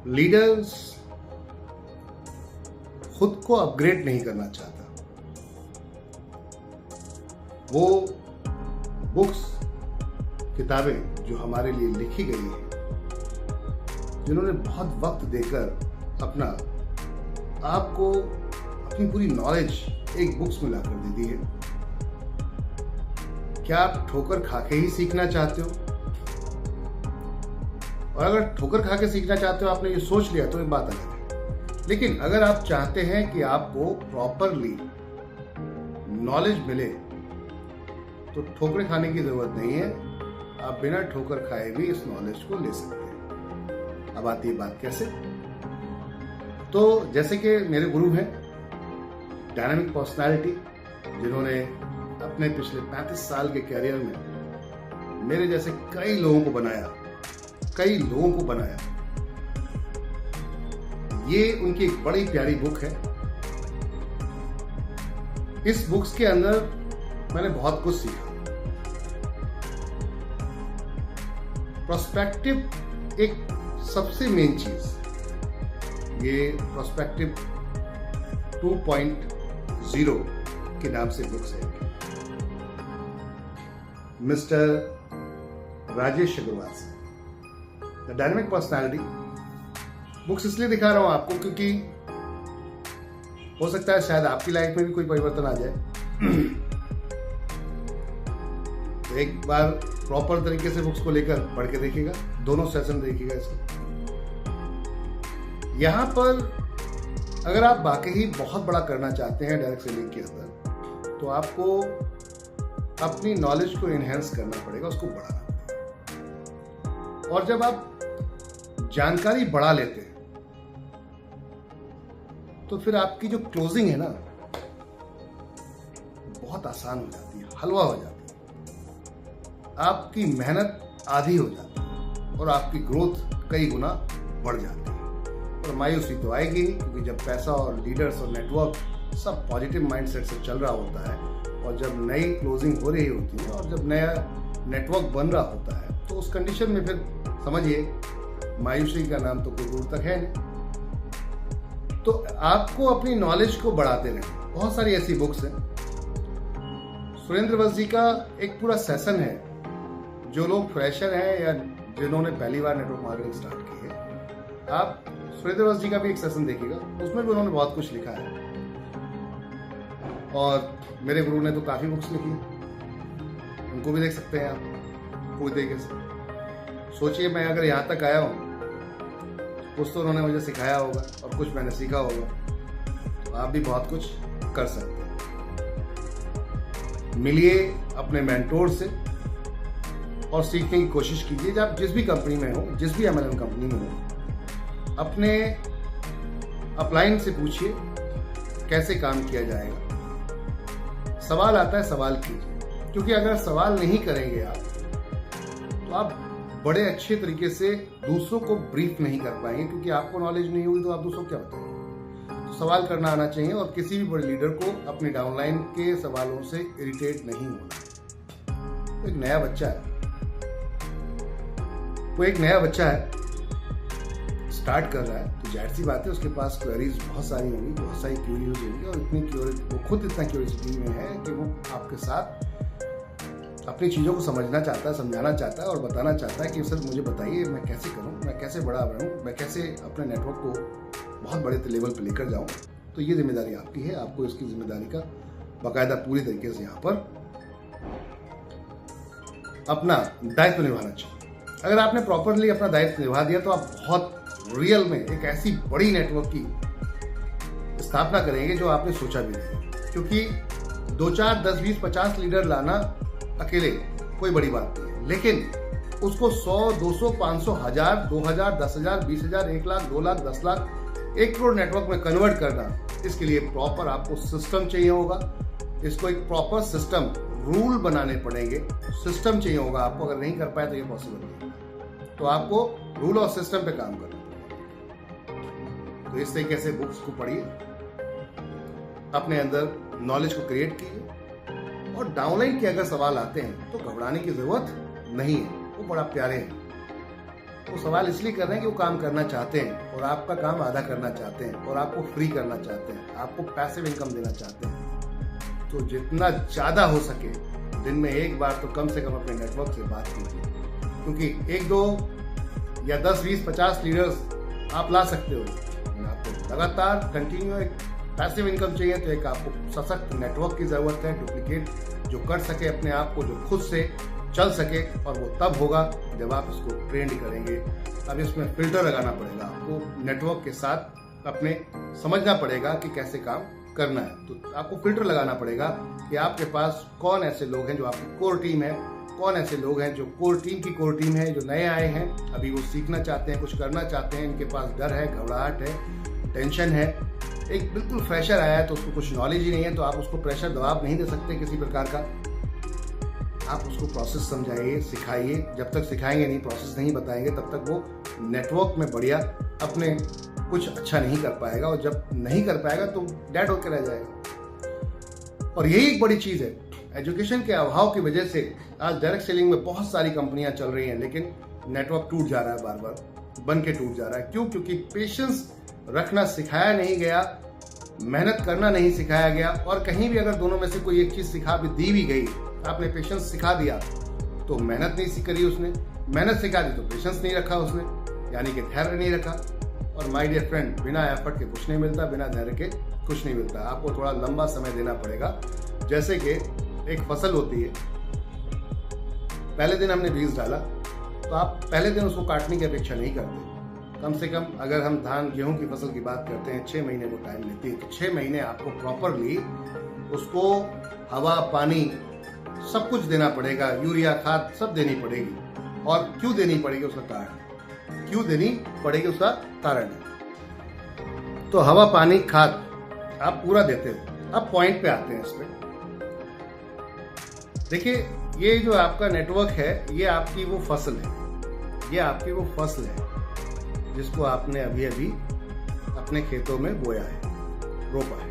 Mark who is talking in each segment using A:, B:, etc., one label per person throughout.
A: Leaders खुद को upgrade नहीं करना चाहता। वो बुक्स, किताबें जो हमारे लिए लिखी गई हैं, जिन्होंने बहुत वक्त देकर अपना आपको अपनी पूरी नॉलेज एक बुक्स में लाकर दे दी है, क्या आप ठोकर खा के ही सीखना चाहते हो? और अगर ठोकर खा के सीखना चाहते हो, आपने ये सोच लिया, तो एक बात अलग है। लेकिन अगर आप चाहते हैं कि आपको प्रॉपरली नॉलेज मिले, तो ठोकरें खाने की जरूरत नहीं है। आप बिना ठोकर खाए भी इस नॉलेज को ले सकते हैं। अब आती है बात कैसे। तो जैसे कि मेरे गुरु हैं डायनामिक पर्सनालिटी, जिन्होंने अपने पिछले 35 साल के कैरियर में मेरे जैसे कई लोगों को बनाया। ये उनकी एक बड़ी प्यारी बुक है। इस बुक्स के अंदर मैंने बहुत कुछ सीखा। प्रोस्पेक्टिव एक सबसे मेन चीज, ये प्रोस्पेक्टिव 2.0 के नाम से बुक्स है, मिस्टर राजेश अग्रवाल से। द डायनामिक पर्सनालिटी बुक्स इसलिए दिखा रहा हूं आपको क्योंकि हो सकता है शायद आपकी लाइफ में भी कोई परिवर्तन आ जाए। तो एक बार प्रॉपर तरीके से बुक्स को लेकर पढ़ के देखिएगा, दोनों सेशन देखिएगा इसको। यहां पर अगर आप वाकई ही बहुत बड़ा करना चाहते हैं डायरेक्ट सेलिंग के अंदर, तो आपको अपनी नॉलेज को एनहेंस करना पड़ेगा, उसको बढ़ाना पड़ेगा। और जब आप जानकारी बढ़ा लेते हैं, तो फिर आपकी जो क्लोजिंग है ना, बहुत आसान हो जाती है, हलवा हो जाती है। आपकी मेहनत आधी हो जाती है और आपकी ग्रोथ कई गुना बढ़ जाती है। और मायूसी तो आएगी नहीं, क्योंकि जब पैसा और लीडर्स और नेटवर्क सब पॉजिटिव माइंडसेट से चल रहा होता है, और जब नई क्लोजिंग हो रही होती है, और जब नया नेटवर्क बन रहा होता है, तो उस कंडीशन में फिर समझिए मायूसी का नाम तो कोई दूर तक है नहीं। तो आपको अपनी नॉलेज को बढ़ाते रहें। बहुत सारी ऐसी बुक्स हैं। सुरेंद्र वंश जी का एक पूरा सेशन है, जो लोग फ्रेशर हैं या जिन्होंने पहली बार नेटवर्क मार्केटिंग स्टार्ट की है, आप सुरेंद्र वंश जी का भी एक सेशन देखिएगा, उसमें भी उन्होंने बहुत कुछ लिखा है। और मेरे गुरु ने तो काफी बुक्स लिखी, उनको भी देख सकते हैं आप पूरी तरीके से। सोचिए, मैं अगर यहाँ तक आया हूँ, कुछ तो उन्होंने मुझे सिखाया होगा और कुछ मैंने सीखा होगा, तो आप भी बहुत कुछ कर सकते हैं। मिलिए अपने मेंटोर से और सीखने की कोशिश कीजिए। जब आप जिस भी कंपनी में हो, जिस भी MLM कंपनी में हो, अपने अपलाइन से पूछिए कैसे काम किया जाएगा। सवाल आता है, सवाल कीजिए, क्योंकि अगर सवाल नहीं करेंगे आप, तो आप बड़े अच्छे तरीके से दूसरों को ब्रीफ नहीं कर पाएंगे, क्योंकि आपको नॉलेज नहीं होगी तो आप दूसरों को क्या बताएंगे। तो सवाल करना आना चाहिए, और किसी भी बड़े लीडर को अपनी डाउनलाइन के सवालों से इरिटेट नहीं होना। एक नया बच्चा है, स्टार्ट कर रहा है, तो जाहिर सी बात है उसके पास क्वेरीज बहुत सारी होंगी, बहुत सारी क्यूरीज होंगी, और वो खुद इतना क्यूरियोसिटी में है कि वो आपके साथ अपनी चीज़ों को समझना चाहता है, समझाना चाहता है और बताना चाहता है कि सर मुझे बताइए मैं कैसे करूं, मैं कैसे बड़ा बनूं, मैं कैसे अपने नेटवर्क को बहुत बड़े लेवल पर लेकर जाऊं। तो ये जिम्मेदारी आपकी है, आपको इसकी जिम्मेदारी का बाकायदा पूरी तरीके से यहाँ पर अपना दायित्व निभाना चाहिए। अगर आपने प्रॉपरली अपना दायित्व निभा दिया, तो आप बहुत रियल में एक ऐसी बड़ी नेटवर्क की स्थापना करेंगे जो आपने सोचा भी नहीं। क्योंकि 2, 4, 10, 20, 50 लीडर लाना अकेले कोई बड़ी बात नहीं है, लेकिन उसको 100, 200, 500, 1000, 2000, 10,000, 20,000, 1 लाख, 2 लाख, 10 लाख, 1 करोड़ नेटवर्क में कन्वर्ट करना, इसके लिए प्रॉपर आपको सिस्टम चाहिए होगा। इसको एक प्रॉपर सिस्टम, रूल बनाने पड़ेंगे, सिस्टम चाहिए होगा आपको। अगर नहीं कर पाए तो ये पॉसिबल नहीं, तो आपको रूल और सिस्टम पे काम करना पड़ेगा। तो इस तरीके से बुक्स को पढ़िए, अपने अंदर नॉलेज को क्रिएट कीजिए, और डाउनलाइन के अगर सवाल आते हैं तो घबराने की जरूरत नहीं है, वो बड़ा प्यारे हैं। वो सवाल इसलिए कर रहे हैं कि वो काम करना चाहते हैं और आपका काम आधा करना चाहते हैं और आपको फ्री करना चाहते हैं, आपको पैसिव इनकम देना चाहते हैं। तो जितना ज़्यादा हो सके दिन में एक बार तो कम से कम अपने नेटवर्क से बात कीजिए, क्योंकि 1, 2 या 10, 20, 50 लीडर्स आप ला सकते हो। आपको लगातार कंटिन्यू एक पैसिव इनकम चाहिए तो एक आपको सशक्त नेटवर्क की ज़रूरत है, डुप्लीकेट जो कर सके अपने आप को, जो खुद से चल सके, और वो तब होगा जब आप इसको ट्रेंड करेंगे। अब इसमें फिल्टर लगाना पड़ेगा आपको, नेटवर्क के साथ अपने समझना पड़ेगा कि कैसे काम करना है। तो आपको फिल्टर लगाना पड़ेगा कि आपके पास कौन ऐसे लोग हैं जो आपकी कोर टीम है, कौन ऐसे लोग हैं जो कोर टीम की कोर टीम है, जो नए आए हैं, अभी वो सीखना चाहते हैं, कुछ करना चाहते हैं, इनके पास डर है, घबराहट है, टेंशन है। एक बिल्कुल फ्रेशर आया है तो उसको कुछ नॉलेज ही नहीं है, तो आप उसको प्रेशर दबाव नहीं दे सकते किसी प्रकार का। आप उसको प्रोसेस समझाइए, सिखाइए। जब तक सिखाएंगे नहीं, प्रोसेस नहीं बताएंगे, तब तक वो नेटवर्क में बढ़िया अपने कुछ अच्छा नहीं कर पाएगा, और जब नहीं कर पाएगा तो डेड होकर रह जाएगा। और यही एक बड़ी चीज़ है, एजुकेशन के अभाव की वजह से आज डायरेक्ट सेलिंग में बहुत सारी कंपनियां चल रही हैं, लेकिन नेटवर्क टूट जा रहा है, बार बार बन के टूट जा रहा है। क्यों? क्योंकि पेशेंस रखना सिखाया नहीं गया, मेहनत करना नहीं सिखाया गया, और कहीं भी अगर दोनों में से कोई एक चीज सिखा भी दी भी गई, आपने पेशेंस सिखा दिया तो मेहनत नहीं करी उसने, मेहनत सिखा दी तो पेशेंस नहीं रखा उसने, यानी कि धैर्य नहीं रखा। और माय डियर फ्रेंड, बिना एफर्ट के कुछ नहीं मिलता, बिना धैर्य के कुछ नहीं मिलता। आपको थोड़ा लंबा समय देना पड़ेगा। जैसे कि एक फसल होती है, पहले दिन हमने बीज डाला तो आप पहले दिन उसको काटने की अपेक्षा नहीं करते। कम से कम अगर हम धान गेहूं की फसल की बात करते हैं, 6 महीने वो टाइम लेती है, तो 6 महीने आपको प्रॉपरली उसको हवा, पानी सब कुछ देना पड़ेगा, यूरिया, खाद सब देनी पड़ेगी। और क्यों देनी पड़ेगी उसका कारण, क्यों देनी पड़ेगी उसका कारण है। तो हवा, पानी, खाद आप पूरा देते हो। अब पॉइंट पे आते हैं इस पे। देखिए, ये जो आपका नेटवर्क है, ये आपकी वो फसल है, ये आपकी वो फसल है जिसको आपने अभी अभी अपने खेतों में बोया है, रोपा है।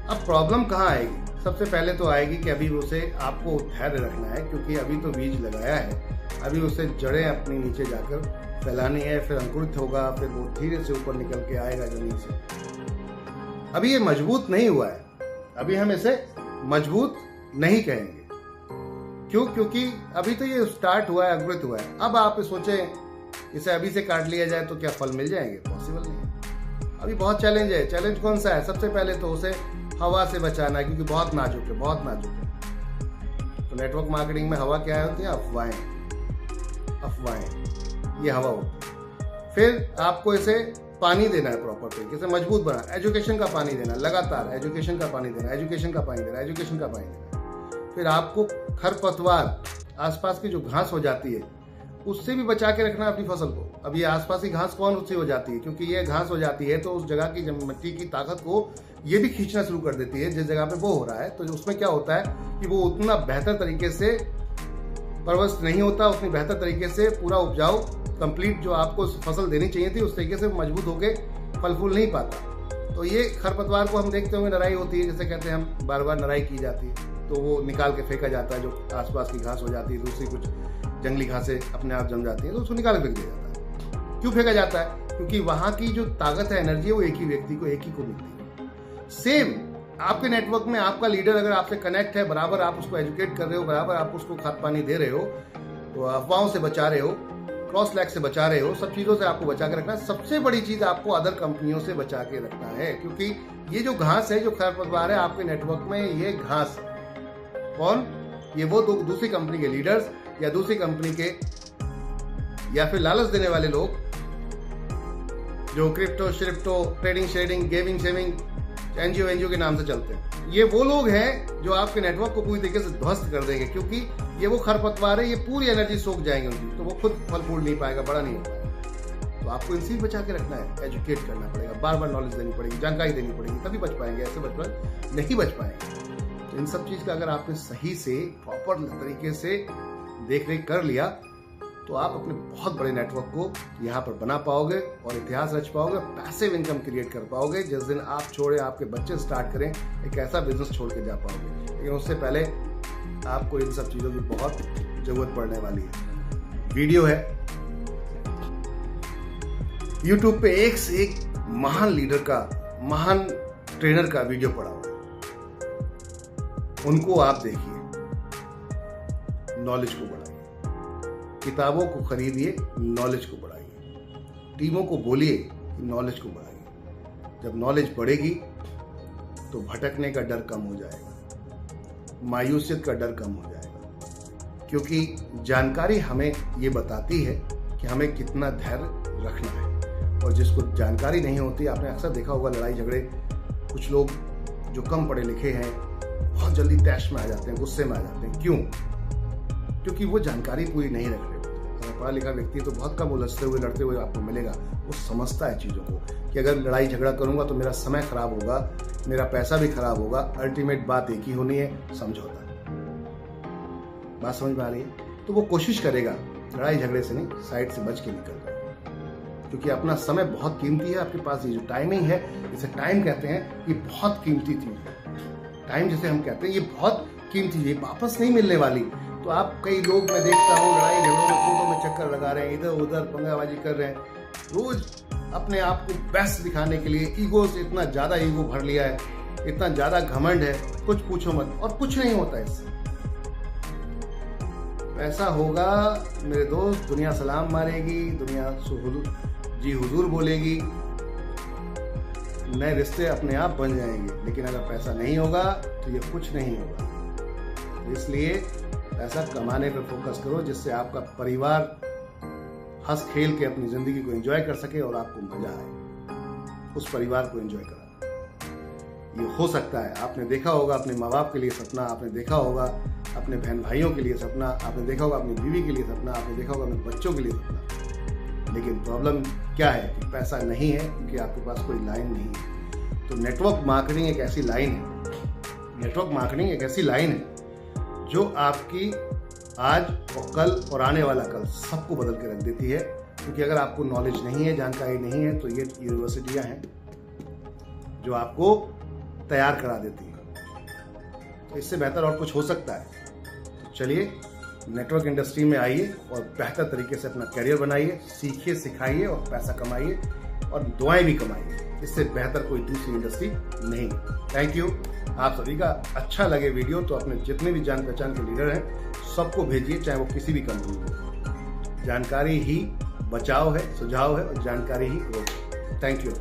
A: अब प्रॉब्लम कहाँ आएगी? सबसे पहले तो आएगी कि अभी उसे आपको धैर्य रखना है, क्योंकि अभी तो बीज लगाया है, अभी उसे जड़ें अपनी नीचे जाकर फैलानी है, फिर अंकुरित होगा, फिर वो धीरे से ऊपर निकल के आएगा जमीन से। अभी ये मजबूत नहीं हुआ है, अभी हम इसे मजबूत नहीं कहेंगे। क्यों? क्योंकि अभी तो ये स्टार्ट हुआ है, अंकुरित हुआ है। अब आप सोचें इसे अभी से काट लिया जाए तो क्या फल मिल जाएंगे? पॉसिबल नहीं। अभी बहुत चैलेंज है। चैलेंज कौन सा है? सबसे पहले तो उसे हवा से बचाना है, क्योंकि बहुत नाजुक है, बहुत नाजुक है। तो नेटवर्क मार्केटिंग में हवा क्या होती है? अफवाहें, अफवाहें, ये हवा होती है। फिर आपको इसे पानी देना है प्रॉपर तरीके से, मजबूत बना, एजुकेशन का पानी देना, लगातार एजुकेशन का पानी देना, एजुकेशन का पानी देना, एजुकेशन का पानी देना। फिर आपको खरपतवार, आसपास की जो घास हो जाती है, उससे भी बचा के रखना अपनी फसल को। अब ये आसपास की घास कौन सी हो जाती है? क्योंकि ये घास हो जाती है तो उस जगह की मिट्टी की ताकत को ये भी खींचना शुरू कर देती है जिस जगह पे वो हो रहा है। तो उसमें क्या होता है कि वो उतना बेहतर तरीके से परवरिश नहीं होता, उतनी बेहतर तरीके से पूरा उपजाऊ कंप्लीट जो आपको फसल देनी चाहिए थी उस तरीके से मजबूत होके फल फूल नहीं पाता। तो ये खरपतवार को हम देखते होंगे, नराई होती है, जैसे कहते हैं हम, बार बार नराई की जाती है, तो वो निकाल के फेंका जाता है। जो आसपास की घास हो जाती है, दूसरी कुछ जंगली घासें अपने आप जम जाती है, तो उसको निकाल के फेंक दिया जाता है। क्यों फेंका जाता है? क्योंकि वहां की जो ताकत है, एनर्जी है, वो एक ही व्यक्ति को, एक ही को मिलती है। सेम आपके नेटवर्क में आपका लीडर अगर आपसे कनेक्ट है, बराबर आप उसको एजुकेट कर रहे हो, बराबर आप उसको खाद पानी दे रहे हो, तो अफवाहों से बचा रहे हो, क्रॉस लैग से बचा रहे हो, सब चीजों से आपको बचा के रखना है। सबसे बड़ी चीज आपको अदर कंपनियों से बचा के रखना है, क्योंकि ये जो घास है, जो खरपतवार है आपके नेटवर्क में, ये घास कौन? ये वो दूसरी कंपनी के लीडर्स या दूसरी कंपनी के या फिर लालच देने वाले लोग जो क्रिप्टो श्रिप्टो, ट्रेडिंग शेडिंग, गेमिंग शेमिंग, एनजीओ के नाम से चलते हैं। ये वो लोग हैं जो आपके नेटवर्क को पूरी तरीके से ध्वस्त कर देंगे, क्योंकि ये वो खरपतवार है, ये पूरी एनर्जी सोख जाएंगे उनकी, तो वो खुद फल फूल नहीं पाएगा, बड़ा नहीं हो पाएगा। तो आपको इनसे भी बचा के रखना है, एजुकेट करना पड़ेगा, बार बार नॉलेज देनी पड़ेगी, जानकारी देनी पड़ेगी, तभी बच पाएंगे, ऐसे बच नहीं बच पाएंगे। तो इन सब चीज का अगर आपने सही से प्रॉपर तरीके से देख रेख कर लिया तो आप अपने बहुत बड़े नेटवर्क को यहाँ पर बना पाओगे और इतिहास रच पाओगे, पैसिव इनकम क्रिएट कर पाओगे। जिस दिन आप छोड़े, आपके बच्चे स्टार्ट करें, एक ऐसा बिजनेस छोड़ के जा पाओगे। लेकिन उससे पहले आपको इन सब चीज़ों की बहुत ज़रूरत पड़ने वाली है। वीडियो है, YouTube पे एक से एक महान लीडर का, महान ट्रेनर का वीडियो पड़ा हुआ है, उनको आप देखिए, नॉलेज को बढ़ाइए, किताबों को खरीदिए, नॉलेज को बढ़ाइए, टीमों को बोलिए कि नॉलेज को बढ़ाइए। जब नॉलेज बढ़ेगी तो भटकने का डर कम हो जाएगा, मायूसियत का डर कम हो जाएगा, क्योंकि जानकारी हमें ये बताती है कि हमें कितना धैर्य रखना है। और जिसको जानकारी नहीं होती, आपने अक्सर देखा होगा लड़ाई झगड़े, कुछ लोग जो कम पढ़े लिखे हैं बहुत जल्दी तैश में आ जाते हैं, गुस्से में आ जाते हैं। क्यों? क्योंकि वो जानकारी पूरी नहीं रख रहे होते। अगर पढ़ा लिखा व्यक्ति तो बहुत कम उलझते हुए लड़ते हुए आपको मिलेगा, वो समझता है चीज़ों को कि अगर लड़ाई झगड़ा करूंगा तो मेरा समय खराब होगा, मेरा पैसा भी खराब होगा, अल्टीमेट बात एक ही होनी है, समझौता। बात समझ में आ रही है? तो वो कोशिश करेगा लड़ाई झगड़े से नहीं, साइड से बच के निकल जाए, क्योंकि अपना समय बहुत कीमती है। आपके पास ये जो टाइमिंग है, जिसे टाइम कहते हैं, ये बहुत कीमती चीज है। टाइम जिसे हम कहते हैं, ये बहुत कीमती है, वापस नहीं मिलने वाली। तो आप कई लोग मैं देखता हूँ लड़ाई झगड़ों में, कोर्टों में चक्कर लगा रहे हैं, इधर उधर पंगाबाजी कर रहे हैं, रोज अपने आप को बेस्ट दिखाने के लिए। ईगो से इतना ज्यादा ईगो भर लिया है, इतना ज्यादा घमंड है, कुछ पूछो मत। और कुछ नहीं होता इससे। ऐसा होगा मेरे दोस्त, दुनिया सलाम मारेगी, दुनिया जी हुजूर बोलेगी, नए रिश्ते अपने आप बन जाएंगे। लेकिन अगर पैसा नहीं होगा तो ये कुछ नहीं होगा। इसलिए पैसा कमाने पर फोकस करो, जिससे आपका परिवार हंस खेल के अपनी जिंदगी को एंजॉय कर सके और आपको मजा आए उस परिवार को एंजॉय करा। ये हो सकता है। आपने देखा होगा अपने माँ बाप के लिए सपना, आपने देखा होगा अपने बहन भाइयों के लिए सपना, आपने देखा होगा अपनी बीवी के लिए सपना, आपने देखा होगा अपने बच्चों के लिए सपना। लेकिन प्रॉब्लम क्या है कि पैसा नहीं है, क्योंकि आपके पास कोई लाइन नहीं है। तो नेटवर्क मार्केटिंग एक ऐसी लाइन है, नेटवर्क मार्केटिंग एक ऐसी लाइन है जो आपकी आज और कल और आने वाला कल सबको बदल के रख देती है। क्योंकि अगर आपको नॉलेज नहीं है, जानकारी नहीं है, तो ये यूनिवर्सिटियां हैं जो आपको तैयार करा देती हैं। तो इससे बेहतर और कुछ हो सकता है? तो चलिए नेटवर्क इंडस्ट्री में आइए और बेहतर तरीके से अपना करियर बनाइए, सीखिए, सिखाइए और पैसा कमाइए और दुआएं भी कमाइए। इससे बेहतर कोई दूसरी इंडस्ट्री नहीं। Thank you. आप सभी का अच्छा लगे वीडियो तो अपने जितने भी जान पहचान के लीडर हैं सबको भेजिए, चाहे वो किसी भी कंपनी में। जानकारी ही बचाव है, सुझाव है, और जानकारी ही रोक है। Thank you.